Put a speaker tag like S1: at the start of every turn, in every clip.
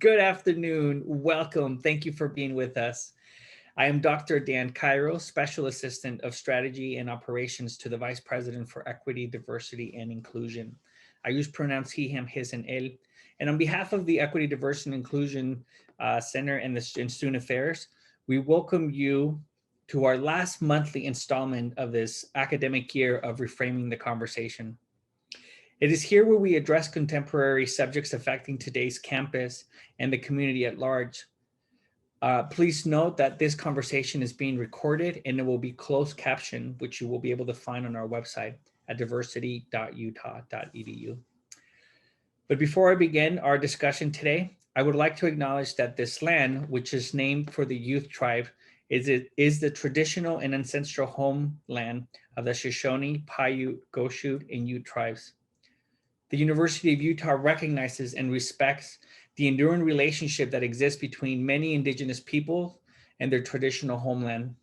S1: Good afternoon. Welcome. Thank you for being with us. I am Dr. Dan Cairo, Special Assistant of Strategy and Operations to the Vice President for Equity, Diversity, and Inclusion. I use pronouns he, him, his, and él. And on behalf of the Equity, Diversity, and Inclusion Center and Student Affairs, we welcome you to our last monthly installment of this academic year of Reframing the Conversation. It is here where we address contemporary subjects affecting today's campus and the community at large. Please note that this conversation is being recorded and it will be closed captioned, which you will be able to find on our website at diversity.utah.edu. But before I begin our discussion today, I would like to acknowledge that this land, which is named for the youth tribe, is the traditional and ancestral homeland of the Shoshone, Paiute, Goshute, and Ute tribes. The University of Utah recognizes and respects the enduring relationship that exists between many Indigenous people and their traditional homeland.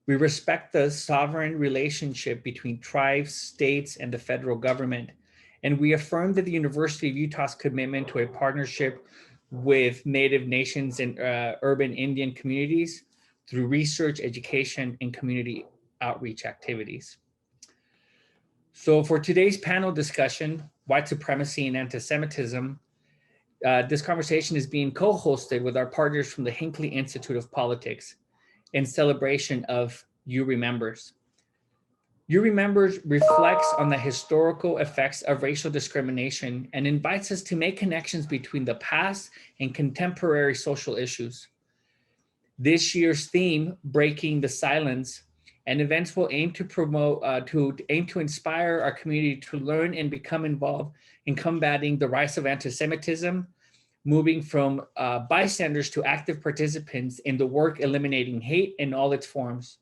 S1: We respect the sovereign relationship between tribes, states, and the federal government, and we affirm that the University of Utah's commitment to a partnership with Native nations and urban Indian communities through research, education, and community outreach activities. So for today's panel discussion, White Supremacy and Antisemitism, this conversation is being co-hosted with our partners from the Hinckley Institute of Politics in celebration of You Remembers. You Remembers reflects on the historical effects of racial discrimination and invites us to make connections between the past and contemporary social issues. This year's theme, Breaking the Silence, and events will aim to promote, to inspire our community to learn and become involved in combating the rise of anti-Semitism, moving from bystanders to active participants in the work eliminating hate in all its forms.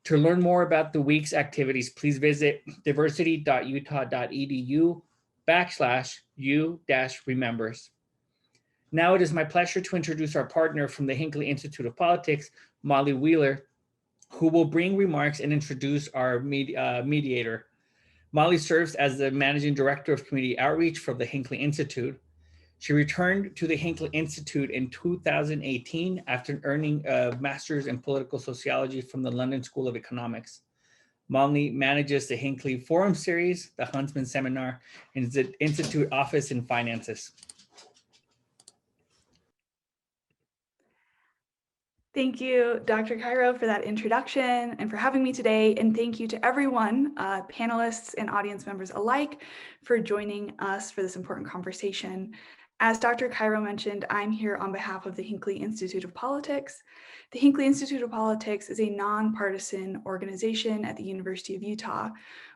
S1: To learn more about the week's activities, please visit diversity.utah.edu/you-remembers. Now it is my pleasure to introduce our partner from the Hinckley Institute of Politics, Molly Wheeler, who will bring remarks and introduce our mediator. Molly serves as the Managing Director of Community Outreach for the Hinckley Institute. She returned to the Hinckley Institute in 2018 after earning a master's in political sociology from the London School of Economics. Molly manages the Hinckley Forum Series, the Huntsman Seminar, and the Institute Office in Finances.
S2: Thank you, Dr. Cairo, for that introduction and for having me today. And thank you to everyone, panelists and audience members alike, for joining us for this important conversation. As Dr. Cairo mentioned, I'm here on behalf of the Hinckley Institute of Politics. The Hinckley Institute of Politics is a nonpartisan organization at the University of Utah.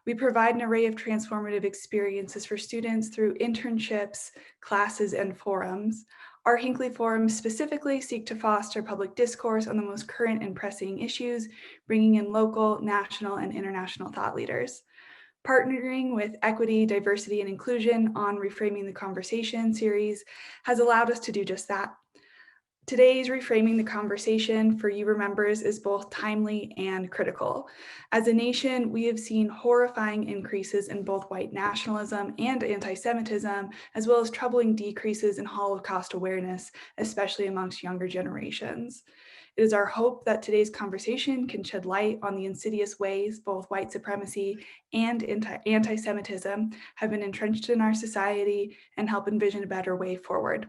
S2: We provide an array of transformative experiences for students through internships, classes, and forums. Our Hinckley forums specifically seek to foster public discourse on the most current and pressing issues, bringing in local, national, and international thought leaders. Partnering with Equity, Diversity, and Inclusion on Reframing the Conversation series has allowed us to do just that. Today's Reframing the Conversation for You Remembers is both timely and critical. As a nation, we have seen horrifying increases in both white nationalism and anti-Semitism, as well as troubling decreases in Holocaust awareness, especially amongst younger generations. It is our hope that today's conversation can shed light on the insidious ways both white supremacy and anti-Semitism have been entrenched in our society and help envision a better way forward.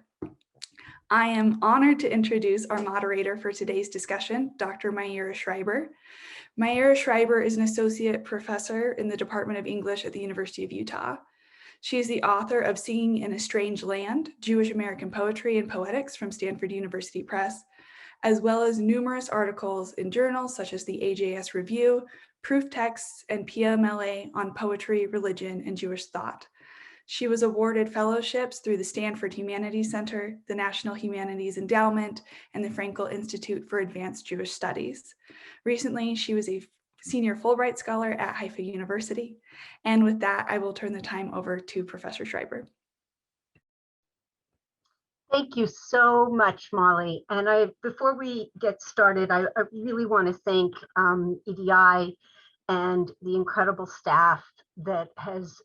S2: I am honored to introduce our moderator for today's discussion, Dr. Maeera Shreiber. Maeera Shreiber is an associate professor in the Department of English at the University of Utah. She is the author of Singing in a Strange Land, Jewish American Poetry and Poetics from Stanford University Press, as well as numerous articles in journals such as the AJS Review, Proof Texts, and PMLA on poetry, religion, and Jewish thought. She was awarded fellowships through the Stanford Humanities Center, the National Humanities Endowment, and the Frankel Institute for Advanced Jewish Studies. Recently, she was a senior Fulbright scholar at Haifa University. And with that, I will turn the time over to Professor Shreiber.
S3: Thank you so much, Molly. And before we get started, I really want to thank EDI and the incredible staff that has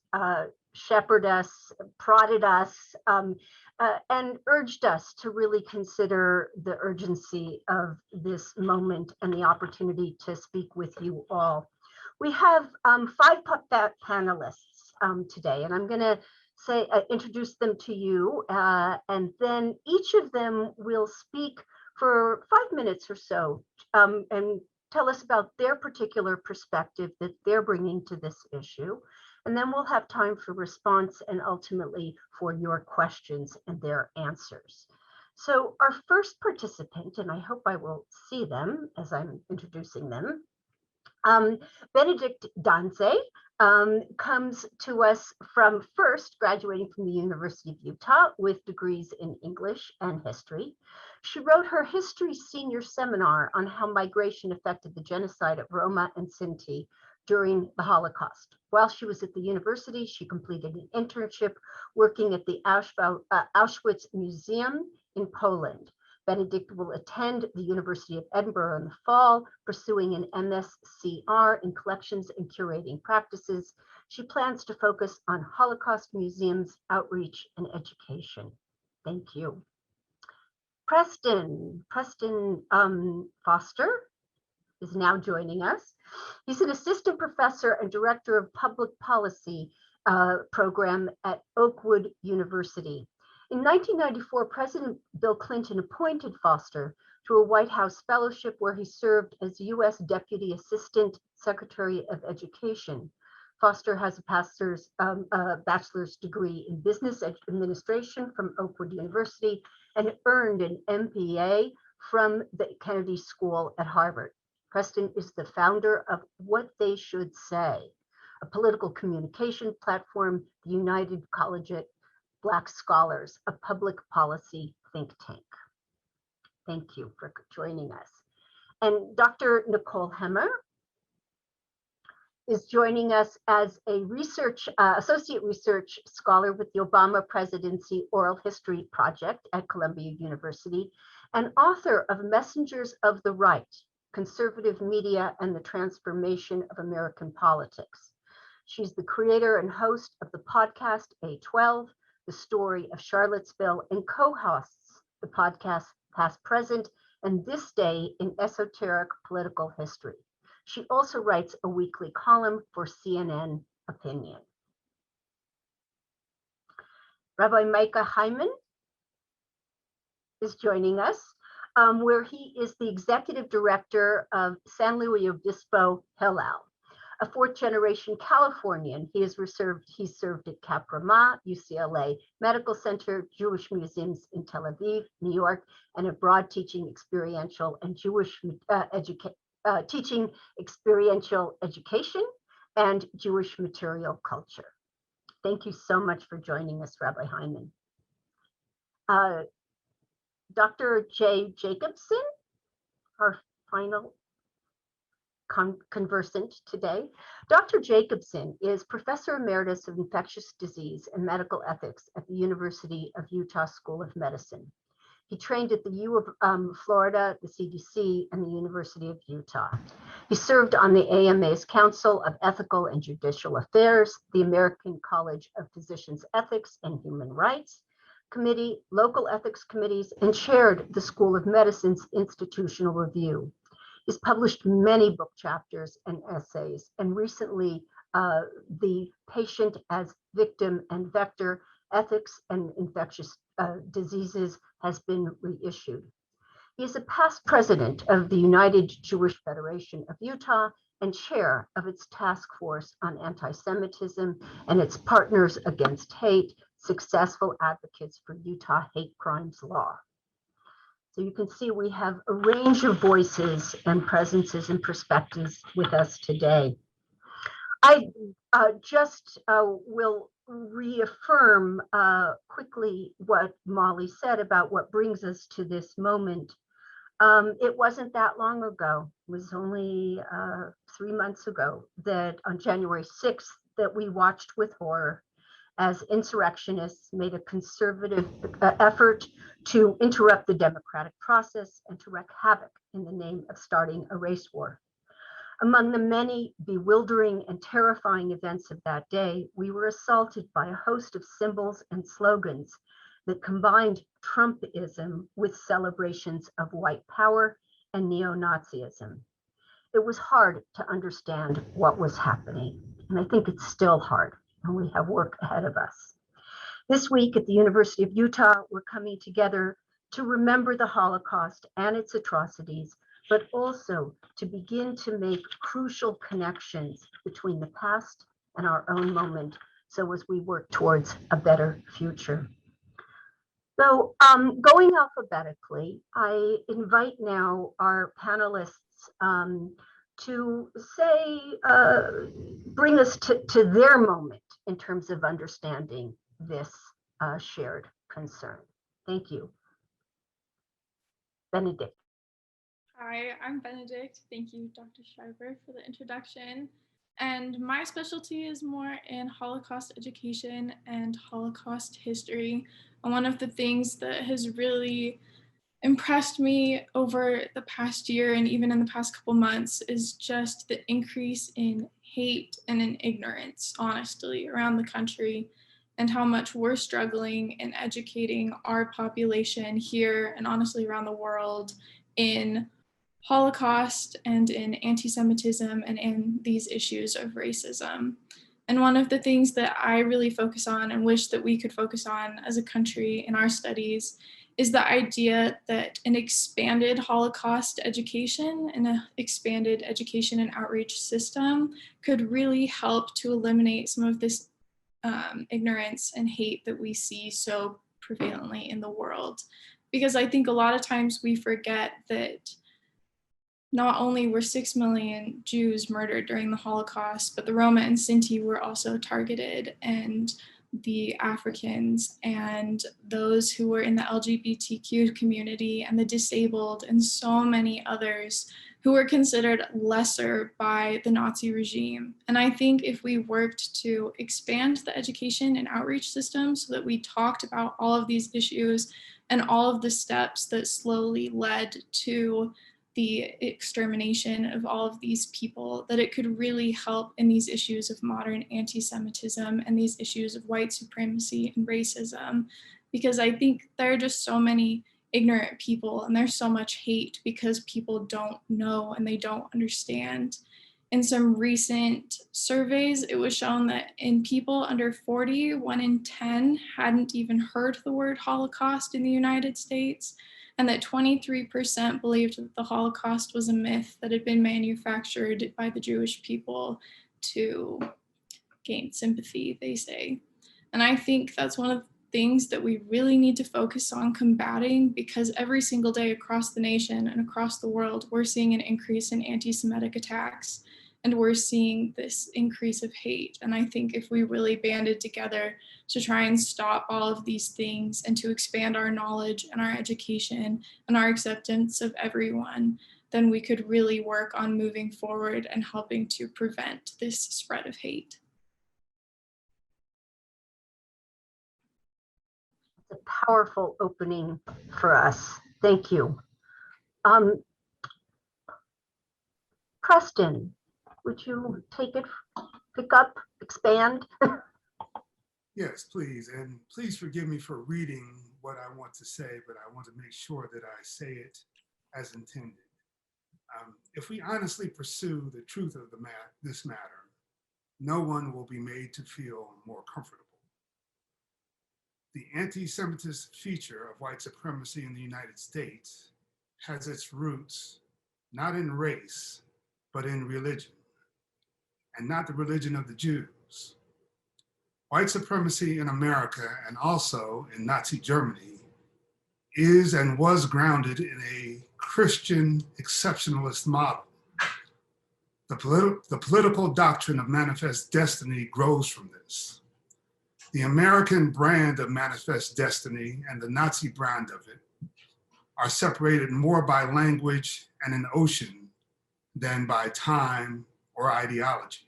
S3: shepherded us, prodded us, and urged us to really consider the urgency of this moment and the opportunity to speak with you all. We have 5 panelists today, and I'm going to introduce them to you, and then each of them will speak for 5 minutes or so and tell us about their particular perspective that they're bringing to this issue. And then we'll have time for response and ultimately for your questions and their answers. So our first participant, and I hope I will see them as I'm introducing them, Benedict Danse comes to us from first graduating from the University of Utah with degrees in English and history. She wrote her history senior seminar on how migration affected the genocide of Roma and Sinti during the Holocaust. While she was at the university, she completed an internship working at the Auschwitz Museum in Poland. Benedict will attend the University of Edinburgh in the fall, pursuing an MScR in collections and curating practices. She plans to focus on Holocaust museums, outreach, and education. Thank you. Preston Foster is now joining us. He's an assistant professor and director of public policy program at Oakwood University. In 1994, President Bill Clinton appointed Foster to a White House fellowship where he served as U.S. Deputy Assistant Secretary of Education. Foster has a bachelor's degree in business administration from Oakwood University and earned an MBA from the Kennedy School at Harvard. Preston is the founder of What They Should Say, a political communication platform, the United Collegiate Black Scholars, a public policy think tank. Thank you for joining us. And Dr. Nicole Hemmer is joining us as a associate research scholar with the Obama Presidency Oral History Project at Columbia University and author of Messengers of the Right, Conservative Media and the Transformation of American Politics. She's the creator and host of the podcast A12, The Story of Charlottesville, and co-hosts the podcast Past, Present, and This Day in Esoteric Political History. She also writes a weekly column for CNN Opinion. Rabbi Micah Hyman is joining us, where he is the executive director of San Luis Obispo Hillel, a 4th-generation Californian. He served at Cap-Ramah, UCLA Medical Center, Jewish museums in Tel Aviv, New York, and abroad teaching experiential and teaching experiential education and Jewish material culture. Thank you so much for joining us, Rabbi Hyman. Dr. J. Jacobson, our final conversant today. Dr. Jacobson is Professor Emeritus of Infectious Disease and Medical Ethics at the University of Utah School of Medicine. He trained at the U of Florida, the CDC, and the University of Utah. He served on the AMA's Council of Ethical and Judicial Affairs, the American College of Physicians' Ethics and Human Rights Committee, local ethics committees, and chaired the School of Medicine's Institutional Review. He's published many book chapters and essays, and recently the Patient as Victim and Vector, Ethics and Infectious Diseases has been reissued. He is a past president of the United Jewish Federation of Utah and chair of its Taskforce on Antisemitism and its Partners Against Hate, Successful Advocates for Utah Hate Crimes Law. So you can see we have a range of voices and presences and perspectives with us today. I just will reaffirm quickly what Molly said about what brings us to this moment. It wasn't that long ago, it was only 3 months ago, that on January 6th that we watched with horror as insurrectionists made a conservative effort to interrupt the democratic process and to wreak havoc in the name of starting a race war. Among the many bewildering and terrifying events of that day, we were assaulted by a host of symbols and slogans that combined Trumpism with celebrations of white power and neo-Nazism. It was hard to understand what was happening, and I think it's still hard, and we have work ahead of us. This week at the University of Utah, we're coming together to remember the Holocaust and its atrocities, but also to begin to make crucial connections between the past and our own moment, so as we work towards a better future. So going alphabetically, I invite now our panelists to say, bring us to their moment in terms of understanding this shared concern. Thank you. Benedict.
S4: Hi, I'm Benedict. Thank you, Dr. Shreiber, for the introduction. And my specialty is more in Holocaust education and Holocaust history. And one of the things that has really impressed me over the past year and even in the past couple months is just the increase in hate and in ignorance, honestly, around the country, and how much we're struggling in educating our population here and honestly around the world in Holocaust and in anti-Semitism and in these issues of racism. And one of the things that I really focus on and wish that we could focus on as a country in our studies is the idea that an expanded Holocaust education and an expanded education and outreach system could really help to eliminate some of this ignorance and hate that we see so prevalently in the world. Because I think a lot of times we forget that not only were 6 million Jews murdered during the Holocaust, but the Roma and Sinti were also targeted, and the Africans and those who were in the LGBTQ community and the disabled and so many others who were considered lesser by the Nazi regime. And I think if we worked to expand the education and outreach system so that we talked about all of these issues and all of the steps that slowly led to the extermination of all of these people, that it could really help in these issues of modern anti-Semitism and these issues of white supremacy and racism. Because I think there are just so many ignorant people and there's so much hate because people don't know and they don't understand. In some recent surveys, it was shown that in people under 40, 1 in 10 hadn't even heard the word Holocaust in the United States, and that 23% believed that the Holocaust was a myth that had been manufactured by the Jewish people to gain sympathy, they say. And I think that's one of the things that we really need to focus on combating, because every single day across the nation and across the world, we're seeing an increase in anti-Semitic attacks, and we're seeing this increase of hate. And I think if we really banded together to try and stop all of these things and to expand our knowledge and our education and our acceptance of everyone, then we could really work on moving forward and helping to prevent this spread of hate.
S3: It's a powerful opening for us. Thank you. Preston, would you take it, pick up, expand?
S5: Yes, please. And please forgive me for reading what I want to say, but I want to make sure that I say it as intended. If we honestly pursue the truth of this matter, no one will be made to feel more comfortable. The anti-Semitist feature of white supremacy in the United States has its roots not in race, but in religion, and not the religion of the Jews. White supremacy in America and also in Nazi Germany is and was grounded in a Christian exceptionalist model. The political doctrine of manifest destiny grows from this. The American brand of manifest destiny and the Nazi brand of it are separated more by language and an ocean than by time or ideology.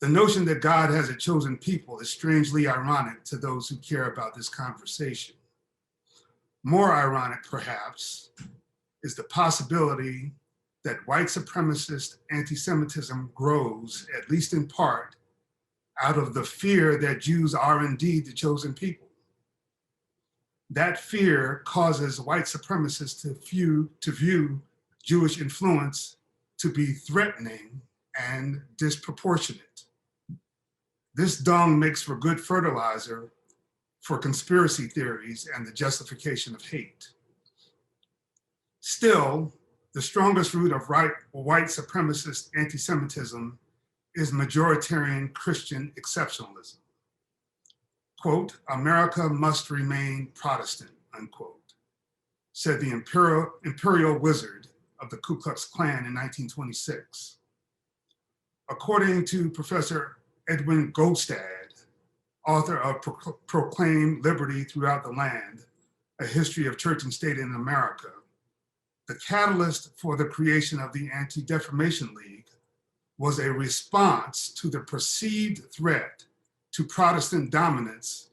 S5: The notion that God has a chosen people is strangely ironic to those who care about this conversation. More ironic, perhaps, is the possibility that white supremacist anti-Semitism grows, at least in part, out of the fear that Jews are indeed the chosen people. That fear causes white supremacists to view Jewish influence to be threatening and disproportionate. This dung makes for good fertilizer for conspiracy theories and the justification of hate. Still, the strongest root of white supremacist anti-Semitism is majoritarian Christian exceptionalism. Quote, "America must remain Protestant," unquote, said the imperial wizard of the Ku Klux Klan in 1926. According to Professor Edwin Goldstad, author of Proclaim Liberty Throughout the Land, A History of Church and State in America, the catalyst for the creation of the Anti-Defamation League was a response to the perceived threat to Protestant dominance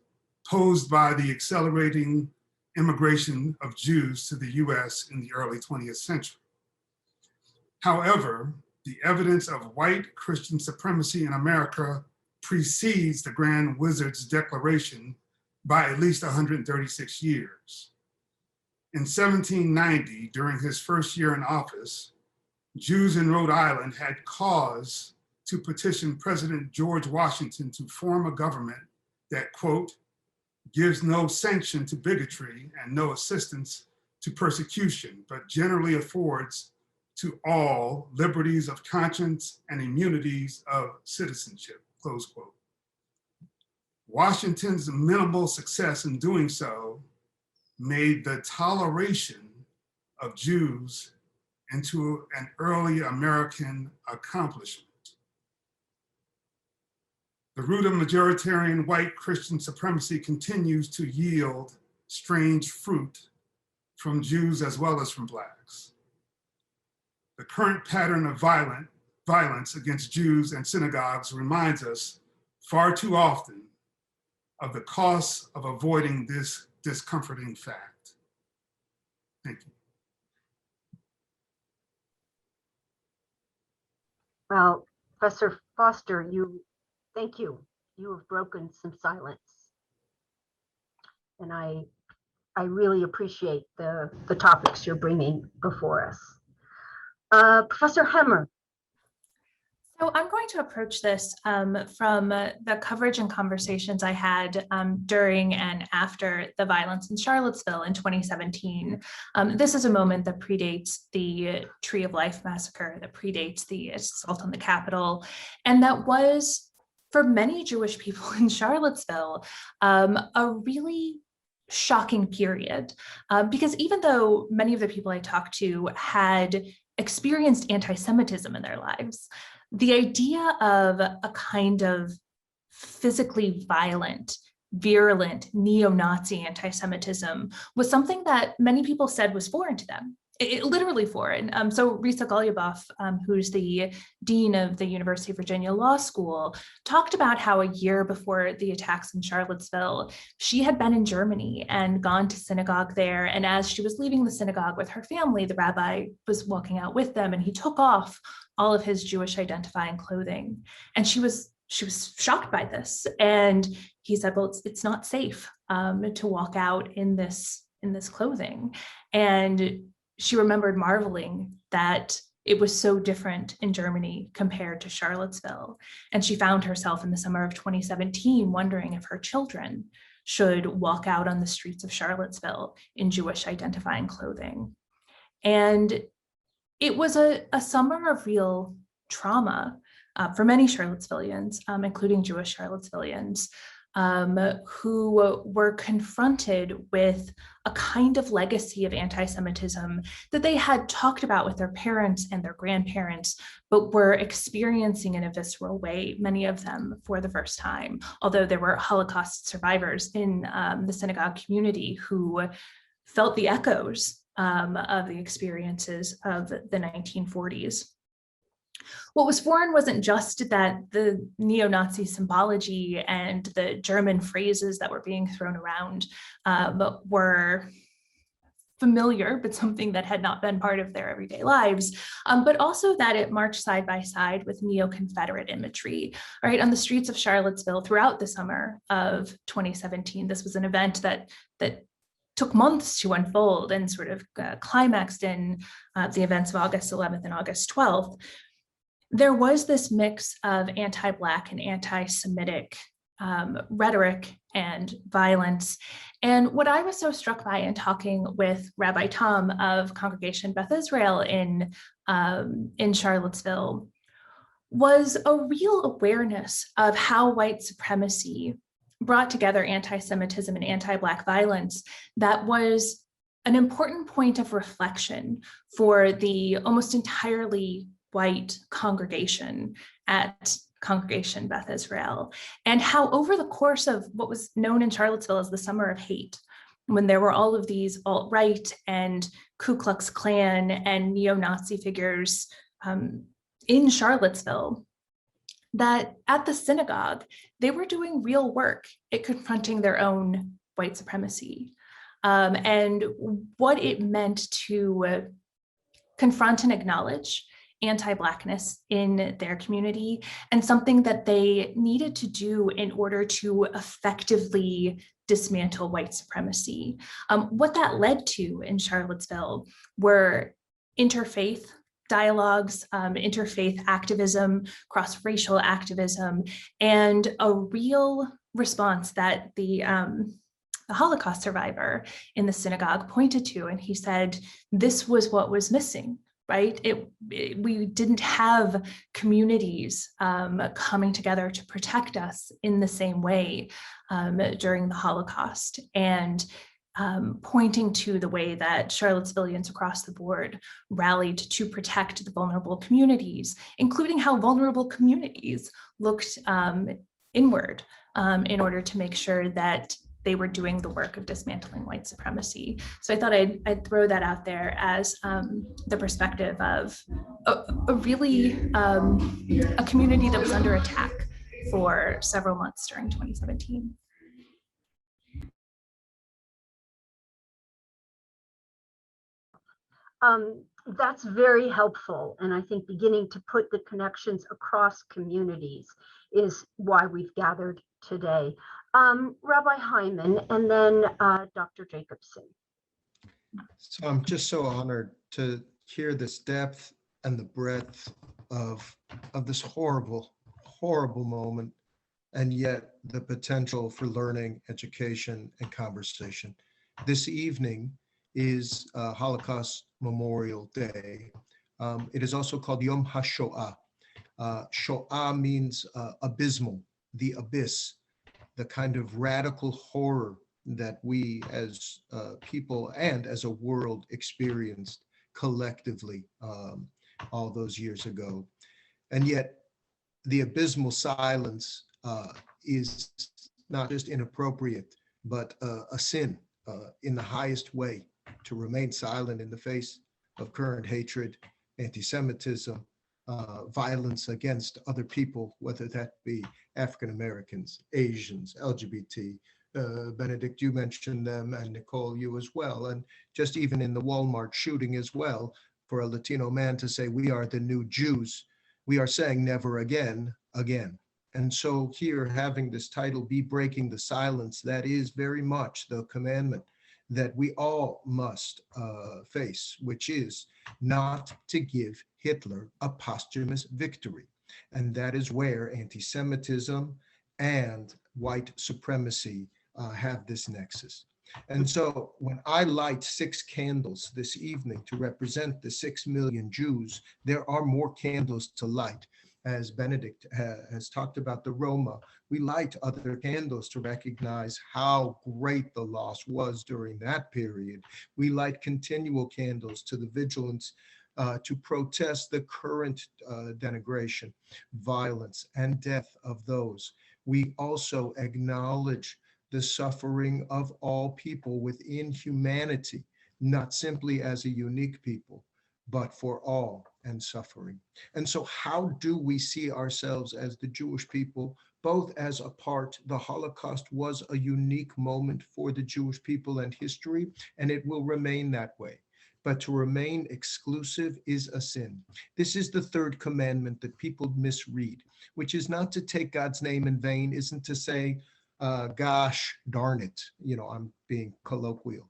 S5: posed by the accelerating immigration of Jews to the US in the early 20th century. However, the evidence of white Christian supremacy in America precedes the Grand Wizard's declaration by at least 136 years. In 1790, during his first year in office, Jews in Rhode Island had cause to petition President George Washington to form a government that, quote, "gives no sanction to bigotry and no assistance to persecution, but generally affords to all liberties of conscience and immunities of citizenship," close quote. Washington's minimal success in doing so made the toleration of Jews into an early American accomplishment. The root of majoritarian white Christian supremacy continues to yield strange fruit from Jews as well as from Blacks. The current pattern of violence against Jews and synagogues reminds us far too often of the costs of avoiding this discomforting fact. Thank you.
S3: Well, Professor Foster, thank you. You have broken some silence. And I really appreciate the topics you're bringing before us. Professor Hemmer.
S6: So I'm going to approach this from the coverage and conversations I had during and after the violence in Charlottesville in 2017. This is a moment that predates the Tree of Life massacre, that predates the assault on the Capitol, and that was, for many Jewish people in Charlottesville, a really shocking period. Because even though many of the people I talked to had experienced anti-Semitism in their lives, the idea of a kind of physically violent, virulent, neo-Nazi anti-Semitism was something that many people said was foreign to them. It literally foreign. So Risa Golyaboff, who's the dean of the University of Virginia Law School, talked about how a year before the attacks in Charlottesville, she had been in Germany and gone to synagogue there. And as she was leaving the synagogue with her family, the rabbi was walking out with them, and he took off all of his Jewish identifying clothing. And she was shocked by this. And he said, well, it's not safe to walk out in this clothing. And she remembered marveling that it was so different in Germany compared to Charlottesville. And she found herself in the summer of 2017 wondering if her children should walk out on the streets of Charlottesville in Jewish identifying clothing. And it was a summer of real trauma for many Charlottesvillians, including Jewish Charlottesvillians, who were confronted with a kind of legacy of anti-Semitism that they had talked about with their parents and their grandparents, but were experiencing in a visceral way, many of them for the first time, although there were Holocaust survivors in the synagogue community who felt the echoes of the experiences of the 1940s. What was foreign wasn't just that the neo-Nazi symbology and the German phrases that were being thrown around were familiar, but something that had not been part of their everyday lives, but also that it marched side by side with neo-Confederate imagery, right, on the streets of Charlottesville throughout the summer of 2017. This was an event that took months to unfold and sort of climaxed in the events of August 11th and August 12th. There was this mix of anti-Black and anti-Semitic rhetoric and violence. And what I was so struck by in talking with Rabbi Tom of Congregation Beth Israel in Charlottesville was a real awareness of how white supremacy brought together anti-Semitism and anti-Black violence that was an important point of reflection for the almost entirely white congregation at Congregation Beth Israel, and how over the course of what was known in Charlottesville as the Summer of Hate, when there were all of these alt-right and Ku Klux Klan and neo-Nazi figures in Charlottesville, that at the synagogue, they were doing real work at confronting their own white supremacy and what it meant to confront and acknowledge anti-Blackness in their community, and something that they needed to do in order to effectively dismantle white supremacy. What that led to in Charlottesville were interfaith dialogues, interfaith activism, cross-racial activism, and a real response that the Holocaust survivor in the synagogue pointed to. And he said, this was what was missing, right? We didn't have communities coming together to protect us in the same way during the Holocaust. And pointing to the way that Charlottesvillians across the board rallied to protect the vulnerable communities, including how vulnerable communities looked inward in order to make sure that they were doing the work of dismantling white supremacy. So I thought I'd throw that out there as the perspective of a really a community that was under attack for several months during 2017.
S3: That's very helpful. And I think beginning to put the connections across communities is why we've gathered today. Rabbi Hyman, and then Dr. Jacobson.
S7: So I'm just so honored to hear this depth and the breadth of this horrible, horrible moment, and yet the potential for learning, education, and conversation. This evening is Holocaust Memorial Day. It is also called Yom HaShoah. Shoah means abysmal, the abyss, the kind of radical horror that we as people and as a world experienced collectively all those years ago. And yet the abysmal silence is not just inappropriate, but a sin in the highest way, to remain silent in the face of current hatred, anti-Semitism, violence against other people, whether that be African Americans, Asians, LGBT. Benedict, you mentioned them, and Nicole, you as well. And just even in the Walmart shooting as well, for a Latino man to say, we are the new Jews, we are saying never again, again. And so here, having this title, Be Breaking the Silence, that is very much the commandment that we all must face, which is not to give Hitler a posthumous victory. And that is where anti-Semitism and white supremacy have this nexus. And so when I light 6 candles this evening to represent the 6 million Jews, there are more candles to light. As Benedict has talked about the Roma, we light other candles to recognize how great the loss was during that period. We light continual candles to the vigilance to protest the current denigration, violence, and death of those. We also acknowledge the suffering of all people within humanity, not simply as a unique people, but for all and suffering. And so how do we see ourselves as the Jewish people both as a part, the Holocaust was a unique moment for the Jewish people and history, and it will remain that way. But to remain exclusive is a sin. This is the third commandment that people misread, which is not to take God's name in vain, isn't to say, gosh, darn it, I'm being colloquial.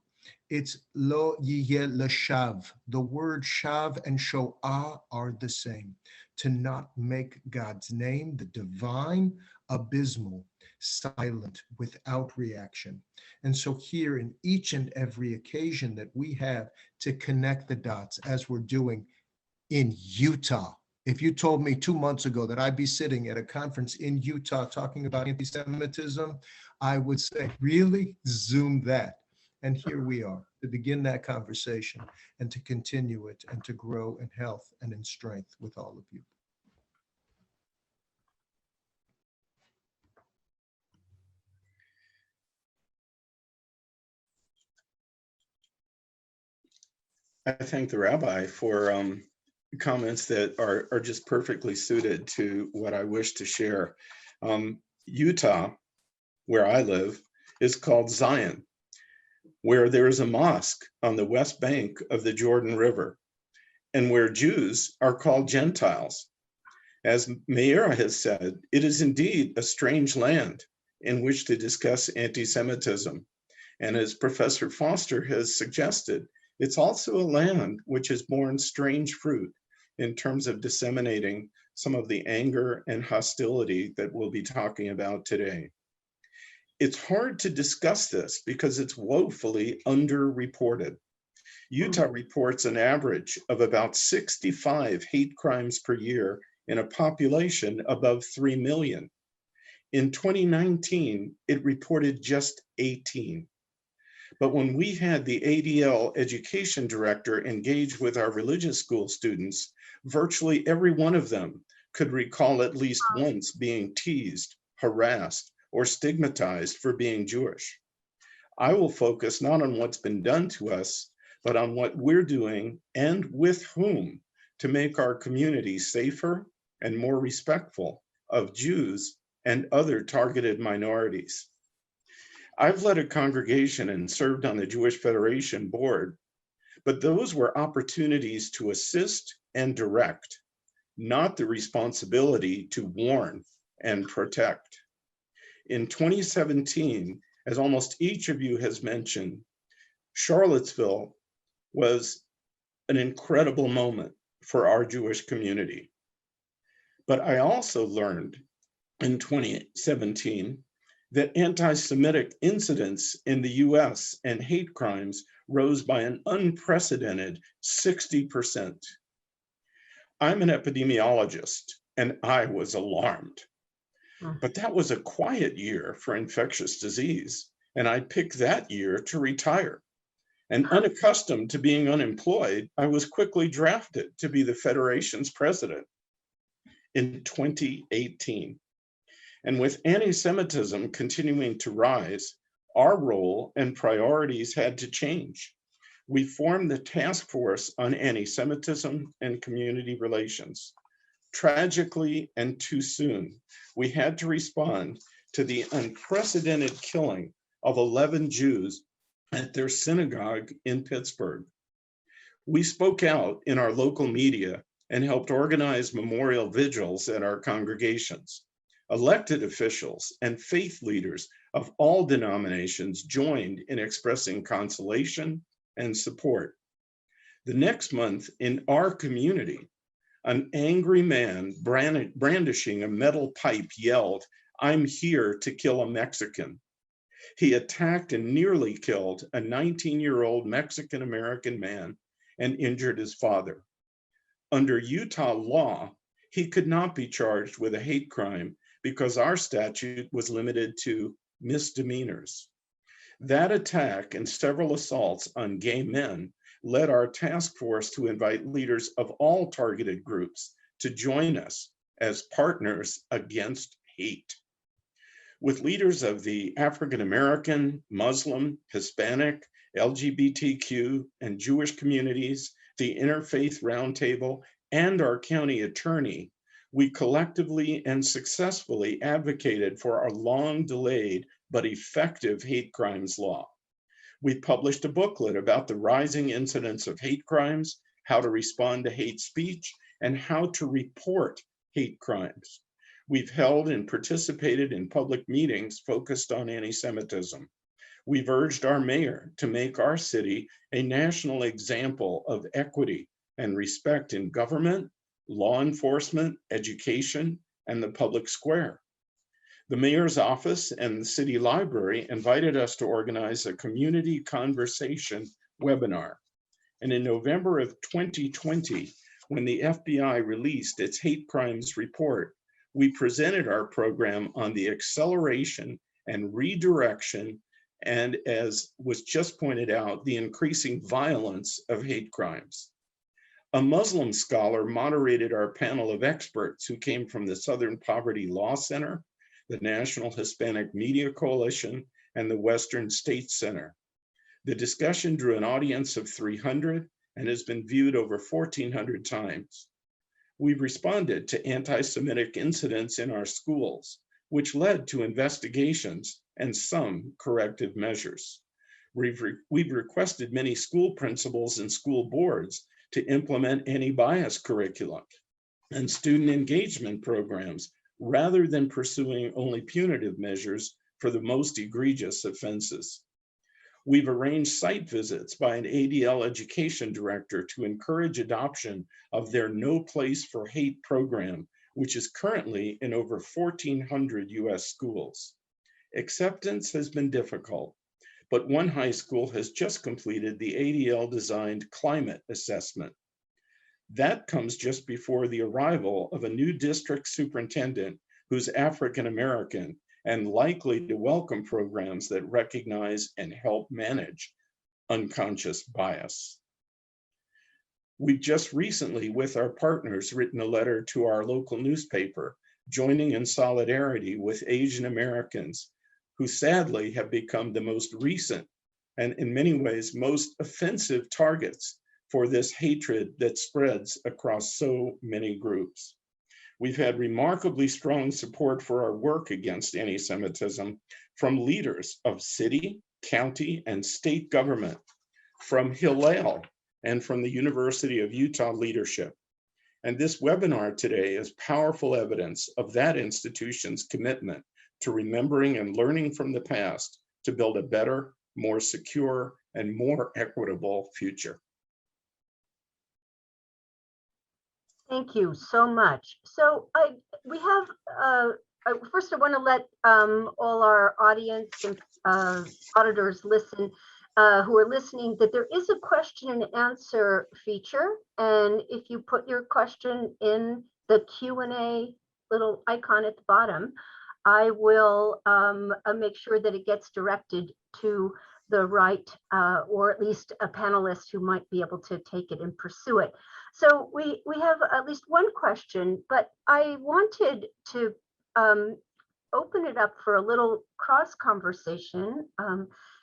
S7: It's lo yiyeh leshav. The word shav and shoah are the same. To not make God's name, the divine, abysmal, silent, without reaction. And so here in each and every occasion that we have to connect the dots, as we're doing in Utah. If you told me 2 months ago that I'd be sitting at a conference in Utah talking about anti-Semitism, I would say, really? Zoom that. And here we are to begin that conversation and to continue it and to grow in health and in strength with all of you.
S8: I thank the rabbi for comments that are just perfectly suited to what I wish to share. Utah, where I live, is called Zion, where there is a mosque on the west bank of the Jordan River, and where Jews are called Gentiles. As Maeera has said, it is indeed a strange land in which to discuss anti-Semitism. And as Professor Foster has suggested, it's also a land which has borne strange fruit in terms of disseminating some of the anger and hostility that we'll be talking about today. It's hard to discuss this because it's woefully underreported. Utah reports an average of about 65 hate crimes per year in a population above 3 million. In 2019, it reported just 18. But when we had the ADL education director engage with our religious school students, virtually every one of them could recall at least once being teased, harassed, or stigmatized for being Jewish. I will focus not on what's been done to us, but on what we're doing and with whom to make our community safer and more respectful of Jews and other targeted minorities. I've led a congregation and served on the Jewish Federation board, but those were opportunities to assist and direct, not the responsibility to warn and protect. In 2017, as almost each of you has mentioned, Charlottesville was an incredible moment for our Jewish community. But I also learned in 2017 that anti-Semitic incidents in the US and hate crimes rose by an unprecedented 60%. I'm an epidemiologist, and I was alarmed. But that was a quiet year for infectious disease, and I picked that year to retire. And unaccustomed to being unemployed, I was quickly drafted to be the Federation's president in 2018. And with anti-Semitism continuing to rise, our role and priorities had to change. We formed the Taskforce on Anti-Semitism and Community Relations. Tragically and too soon, we had to respond to the unprecedented killing of 11 Jews at their synagogue in Pittsburgh. We spoke out in our local media and helped organize memorial vigils at our congregations. Elected officials and faith leaders of all denominations joined in expressing consolation and support. The next month in our community, an angry man brandishing a metal pipe yelled, "I'm here to kill a Mexican." He attacked and nearly killed a 19-year-old Mexican-American man and injured his father. Under Utah law, he could not be charged with a hate crime because our statute was limited to misdemeanors. That attack and several assaults on gay men led our task force to invite leaders of all targeted groups to join us as partners against hate. With leaders of the African American, Muslim, Hispanic, LGBTQ, and Jewish communities, the Interfaith Roundtable, and our county attorney, We collectively and successfully advocated for our long delayed but effective hate crimes law. We published a booklet about the rising incidence of hate crimes, how to respond to hate speech, and how to report hate crimes. We've held and participated in public meetings focused on anti-Semitism. We've urged our mayor to make our city a national example of equity and respect in government, law enforcement, education, and the public square. The mayor's office and the city library invited us to organize a community conversation webinar. And in November of 2020, when the FBI released its hate crimes report, we presented our program on the acceleration and redirection, and as was just pointed out, the increasing violence of hate crimes. A Muslim scholar moderated our panel of experts who came from the Southern Poverty Law Center, the National Hispanic Media Coalition, and the Western States Center. The discussion drew an audience of 300 and has been viewed over 1,400 times. We've responded to anti-Semitic incidents in our schools, which led to investigations and some corrective measures. We've requested many school principals and school boards to implement anti-bias curriculum and student engagement programs rather than pursuing only punitive measures for the most egregious offenses. We've arranged site visits by an ADL education director to encourage adoption of their No Place for Hate program, which is currently in over 1,400 US schools. Acceptance has been difficult, but one high school has just completed the ADL designed climate assessment. That comes just before the arrival of a new district superintendent who's African American and likely to welcome programs that recognize and help manage unconscious bias. We've just recently, with our partners, written a letter to our local newspaper, joining in solidarity with Asian Americans who sadly have become the most recent and in many ways most offensive targets for this hatred that spreads across so many groups. We've had remarkably strong support for our work against anti-Semitism from leaders of city, county, and state government, from Hillel, and from the University of Utah leadership. And this webinar today is powerful evidence of that institution's commitment to remembering and learning from the past to build a better, more secure, and more equitable future.
S3: Thank you so much. So we have, first I want to let all our audience and auditors listen, who are listening, that there is a question and answer feature. And if you put your question in the Q&A little icon at the bottom, I will make sure that it gets directed to the right, or at least a panelist who might be able to take it and pursue it. So we have at least one question, but I wanted to open it up for a little cross conversation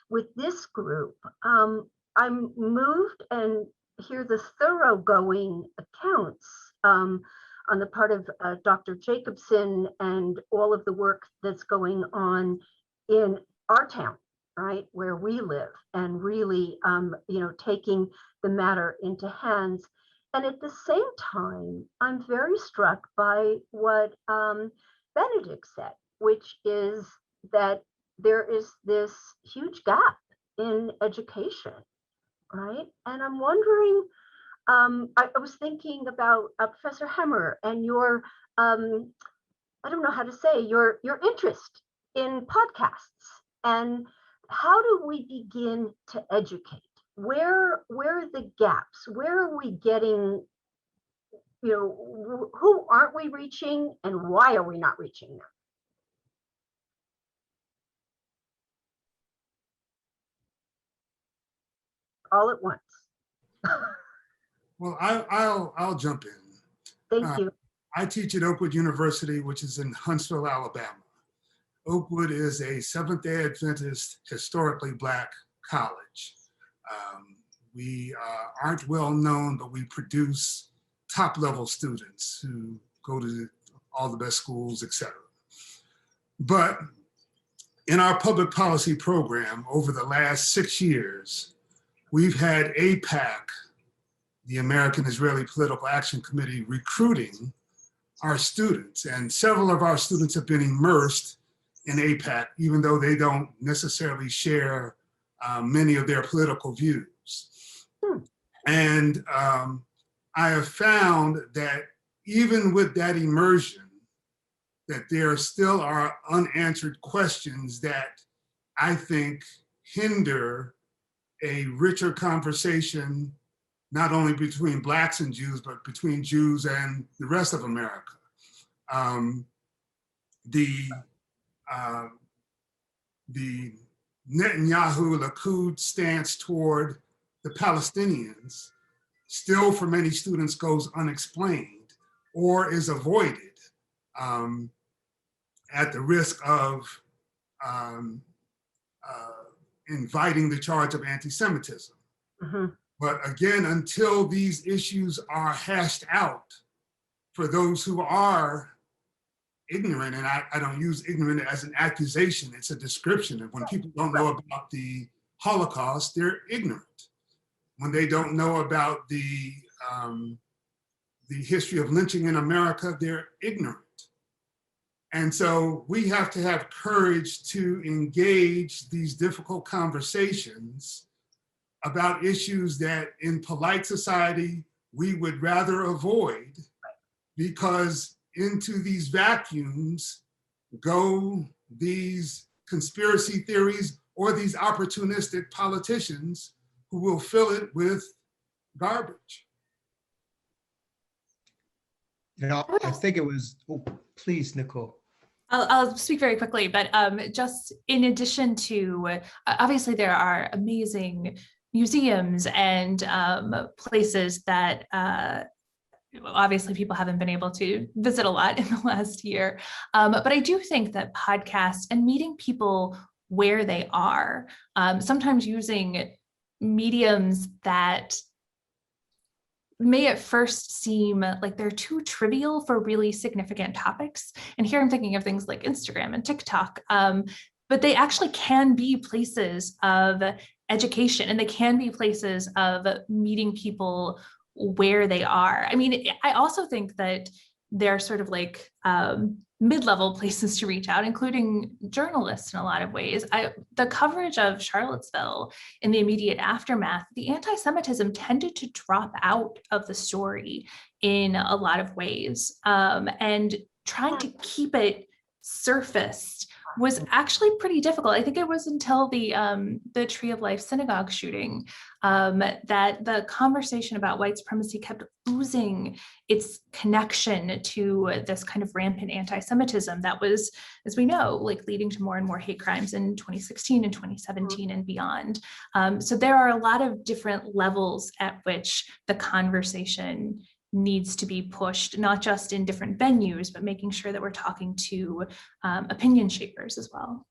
S3: with this group. I'm moved and hear the thoroughgoing accounts on the part of Dr. Jacobson and all of the work that's going on in our town, right, where we live, and really, taking the matter into hands. And at the same time, I'm very struck by what Benedict said, which is that there is this huge gap in education, right? And I'm wondering, I was thinking about Professor Hemmer and your, I don't know how to say, your interest in podcasts, and how do we begin to educate? Where are the gaps? Where are we getting, who aren't we reaching, and why are we not reaching them? All at once.
S5: Well, I'll jump in.
S3: Thank you.
S5: I teach at Oakwood University, which is in Huntsville, Alabama. Oakwood is a Seventh-day Adventist, historically Black college. We aren't well known, but we produce top-level students who go to all the best schools, etc. But in our public policy program over the last 6 years, we've had APAC, the American Israeli Political Action Committee, recruiting our students. And several of our students have been immersed in APAC, even though they don't necessarily share many of their political views. And I have found that even with that immersion, that there still are unanswered questions that I think hinder a richer conversation, not only between Blacks and Jews, but between Jews and the rest of America. The Netanyahu-Likud stance toward the Palestinians still for many students goes unexplained or is avoided at the risk of inviting the charge of anti-Semitism. But again, until these issues are hashed out for those who are ignorant, and I don't use ignorant as an accusation, it's a description. And when people don't know about the Holocaust, they're ignorant. When they don't know about the history of lynching in America, they're ignorant. And so we have to have courage to engage these difficult conversations about issues that in polite society we would rather avoid, because into these vacuums go these conspiracy theories or these opportunistic politicians who will fill it with garbage.
S7: You know, I think it was, oh, please, Nicole.
S6: I'll speak very quickly, but just in addition to, obviously there are amazing museums and places that obviously people haven't been able to visit a lot in the last year. But I do think that podcasts and meeting people where they are, sometimes using mediums that may at first seem like they're too trivial for really significant topics. And here I'm thinking of things like Instagram and TikTok, but they actually can be places of education, and they can be places of meeting people where they are. I mean, I also think that they're sort of like mid-level places to reach out, including journalists in a lot of ways. The coverage of Charlottesville in the immediate aftermath, the anti-Semitism tended to drop out of the story in a lot of ways. And trying to keep it surfaced was actually pretty difficult. I think it was until the Tree of Life synagogue shooting that the conversation about white supremacy kept oozing its connection to this kind of rampant anti-Semitism that was, as we know, like leading to more and more hate crimes in 2016 and 2017 and beyond. So there are a lot of different levels at which the conversation needs to be pushed, not just in different venues, but making sure that we're talking to opinion shapers as well.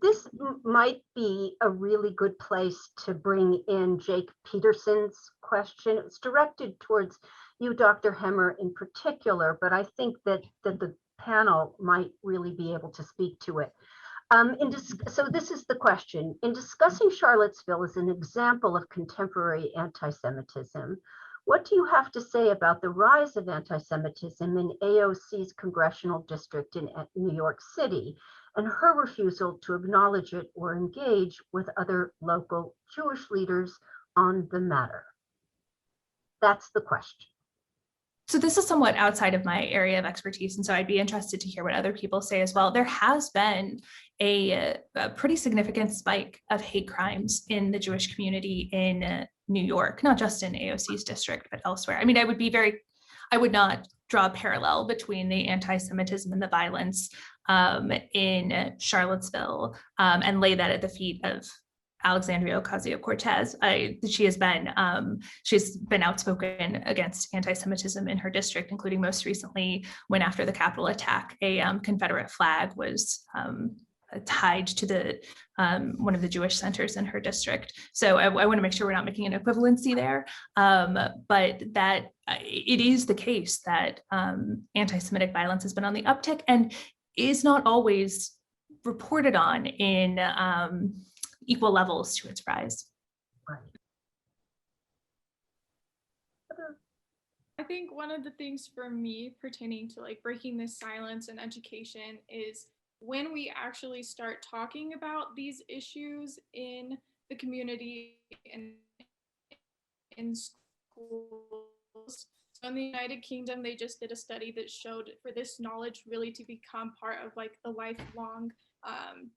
S3: This might be a really good place to bring in Jake Peterson's question. It's directed towards you, Dr. Hemmer, in particular, but I think that the panel might really be able to speak to it. So this is the question. In discussing Charlottesville as an example of contemporary anti-Semitism, what do you have to say about the rise of anti-Semitism in AOC's congressional district in New York City and her refusal to acknowledge it or engage with other local Jewish leaders on the matter? That's the question.
S6: So this is somewhat outside of my area of expertise, and so I'd be interested to hear what other people say as well. There has been a pretty significant spike of hate crimes in the Jewish community in New York, not just in AOC's district, but elsewhere. I mean, I would not draw a parallel between the anti-Semitism and the violence in Charlottesville and lay that at the feet of Alexandria Ocasio-Cortez. She's been outspoken against anti-Semitism in her district, including most recently when, after the Capitol attack, a Confederate flag was tied to the one of the Jewish centers in her district. So I want to make sure we're not making an equivalency there, but that it is the case that anti-Semitic violence has been on the uptick and is not always reported on in equal levels to its rise.
S3: Right.
S4: I think one of the things for me pertaining to like breaking this silence in education is when we actually start talking about these issues in the community and in schools. So in the United Kingdom, they just did a study that showed for this knowledge really to become part of like the lifelong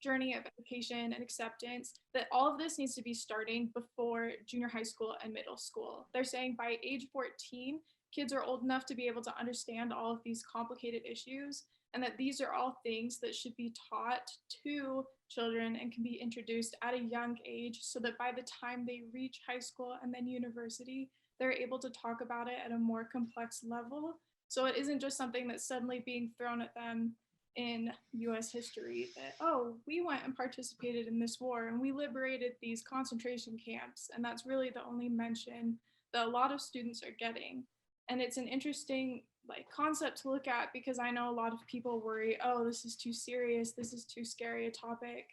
S4: journey of education and acceptance, that all of this needs to be starting before junior high school and middle school. They're saying by age 14, kids are old enough to be able to understand all of these complicated issues, and that these are all things that should be taught to children and can be introduced at a young age so that by the time they reach high school and then university, they're able to talk about it at a more complex level. So it isn't just something that's suddenly being thrown at them in US history that, oh, we went and participated in this war and we liberated these concentration camps. And that's really the only mention that a lot of students are getting. And it's an interesting like concept to look at because I know a lot of people worry, oh, this is too serious, this is too scary a topic.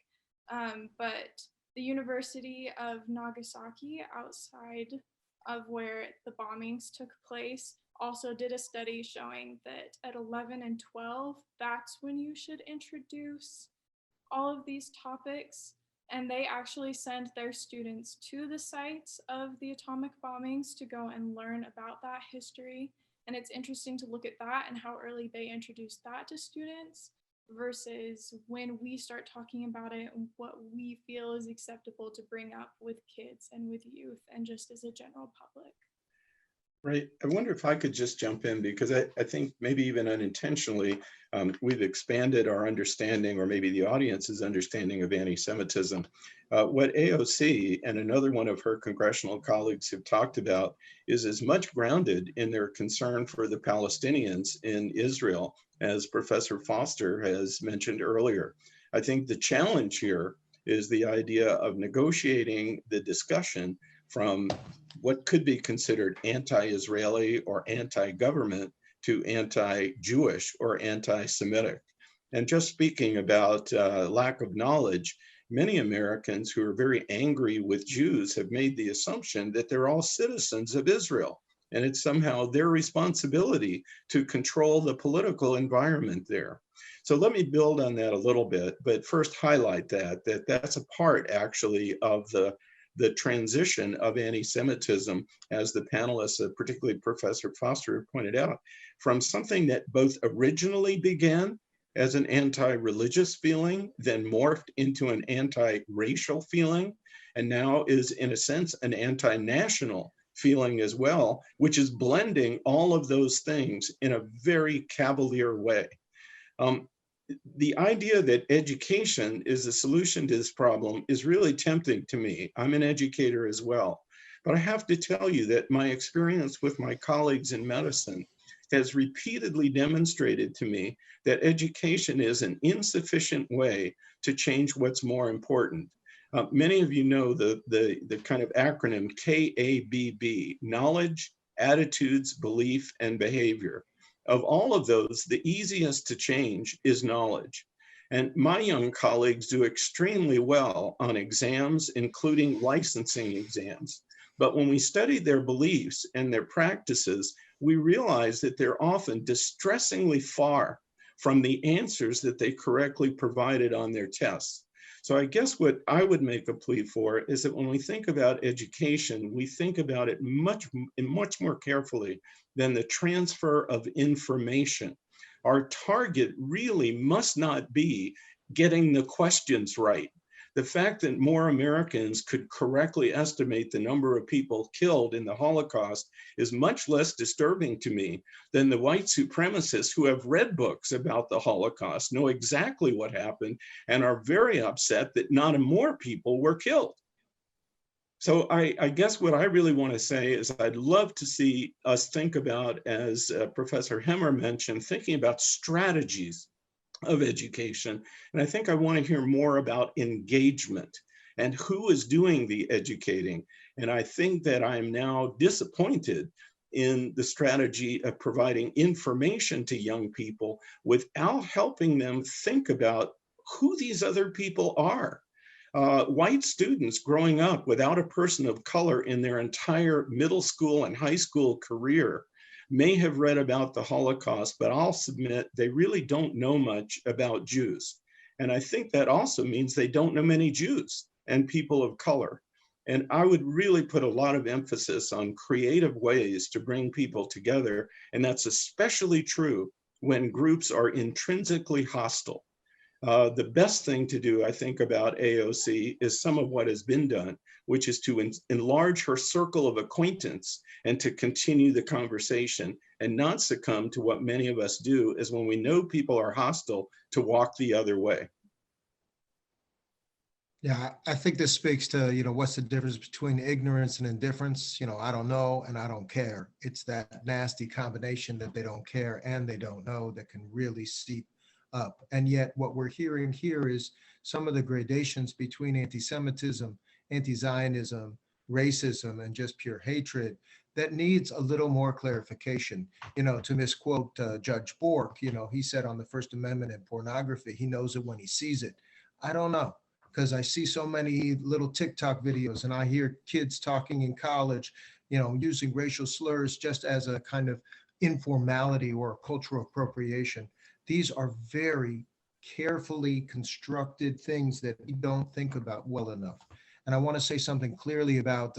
S4: But the University of Nagasaki, outside of where the bombings took place, also did a study showing that at 11 and 12, that's when you should introduce all of these topics. And they actually send their students to the sites of the atomic bombings to go and learn about that history. And it's interesting to look at that and how early they introduce that to students versus when we start talking about it and what we feel is acceptable to bring up with kids and with youth and just as a general public.
S8: Right. I wonder if I could just jump in because I think maybe even unintentionally, we've expanded our understanding or maybe the audience's understanding of anti-Semitism. What AOC and another one of her congressional colleagues have talked about is as much grounded in their concern for the Palestinians in Israel, as Professor Foster has mentioned earlier. I think the challenge here is the idea of negotiating the discussion from what could be considered anti-Israeli or anti-government to anti-Jewish or anti-Semitic. And just speaking about lack of knowledge, many Americans who are very angry with Jews have made the assumption that they're all citizens of Israel, and it's somehow their responsibility to control the political environment there. So let me build on that a little bit, but first highlight that's a part actually of the transition of anti-Semitism, as the panelists, particularly Professor Foster, pointed out, from something that both originally began as an anti-religious feeling, then morphed into an anti-racial feeling, and now is, in a sense, an anti-national feeling as well, which is blending all of those things in a very cavalier way. The idea that education is a solution to this problem is really tempting to me. I'm an educator as well, but I have to tell you that my experience with my colleagues in medicine has repeatedly demonstrated to me that education is an insufficient way to change what's more important. Many of you know the kind of acronym KABB, knowledge, attitudes, belief, and behavior. Of all of those, the easiest to change is knowledge. And my young colleagues do extremely well on exams, including licensing exams. But when we study their beliefs and their practices, we realize that they're often distressingly far from the answers that they correctly provided on their tests. So I guess what I would make a plea for is that when we think about education, we think about it much more carefully than the transfer of information. Our target really must not be getting the questions right. The fact that more Americans could correctly estimate the number of people killed in the Holocaust is much less disturbing to me than the white supremacists who have read books about the Holocaust, know exactly what happened, and are very upset that not more people were killed. So I guess what I really want to say is I'd love to see us think about, as Professor Hemmer mentioned, thinking about strategies of education. And I think I want to hear more about engagement and who is doing the educating. And I think that I'm now disappointed in the strategy of providing information to young people without helping them think about who these other people are. White students growing up without a person of color in their entire middle school and high school career may have read about the Holocaust, but I'll submit they really don't know much about Jews. And I think that also means they don't know many Jews and people of color. And I would really put a lot of emphasis on creative ways to bring people together. And that's especially true when groups are intrinsically hostile. The best thing to do, I think, about AOC is some of what has been done, which is to enlarge her circle of acquaintance and to continue the conversation and not succumb to what many of us do is when we know people are hostile to walk the other way.
S7: Yeah, I think this speaks to, what's the difference between ignorance and indifference? I don't know and I don't care. It's that nasty combination that they don't care and they don't know that can really seep up. And yet what we're hearing here is some of the gradations between anti-Semitism, anti-Zionism, racism, and just pure hatred that needs a little more clarification. To misquote Judge Bork, he said on the First Amendment and pornography, he knows it when he sees it. I don't know, because I see so many little TikTok videos and I hear kids talking in college, using racial slurs just as a kind of informality or cultural appropriation. These are very carefully constructed things that we don't think about well enough. And I want to say something clearly about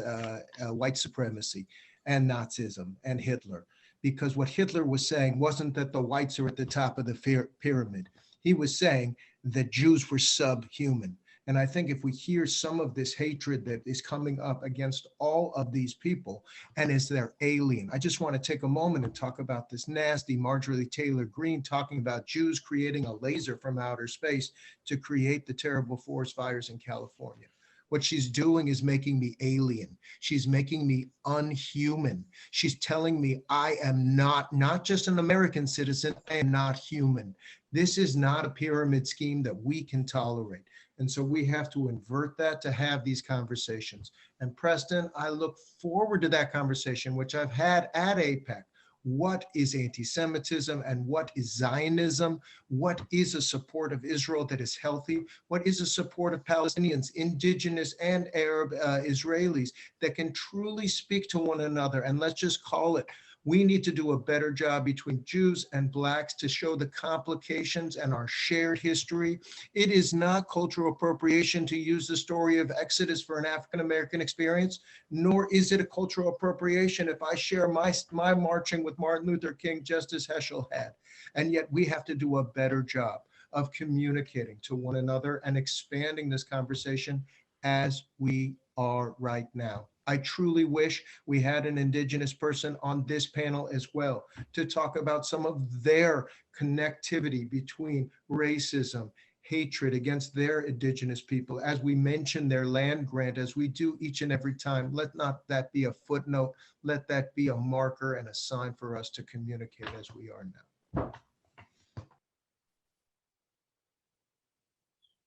S7: white supremacy and Nazism and Hitler, because what Hitler was saying wasn't that the whites are at the top of the pyramid. He was saying that Jews were subhuman. And I think if we hear some of this hatred that is coming up against all of these people and as they're alien, I just want to take a moment and talk about this nasty Marjorie Taylor Greene talking about Jews creating a laser from outer space to create the terrible forest fires in California. What she's doing is making me alien. She's making me unhuman. She's telling me I am not just an American citizen, I am not human. This is not a pyramid scheme that we can tolerate. And so we have to invert that to have these conversations. And Preston, I look forward to that conversation, which I've had at APEC. What is anti-Semitism and what is Zionism? What is a support of Israel that is healthy? What is a support of Palestinians, indigenous and Arab Israelis that can truly speak to one another? And let's just call it. We need to do a better job between Jews and Blacks to show the complications and our shared history. It is not cultural appropriation to use the story of Exodus for an African-American experience, nor is it a cultural appropriation if I share my marching with Martin Luther King just as Heschel had. And yet we have to do a better job of communicating to one another and expanding this conversation as we are right now. I truly wish we had an Indigenous person on this panel as well to talk about some of their connectivity between racism, hatred against their Indigenous people, as we mention their land grant, as we do each and every time. Let not that be a footnote. Let that be a marker and a sign for us to communicate as we are now.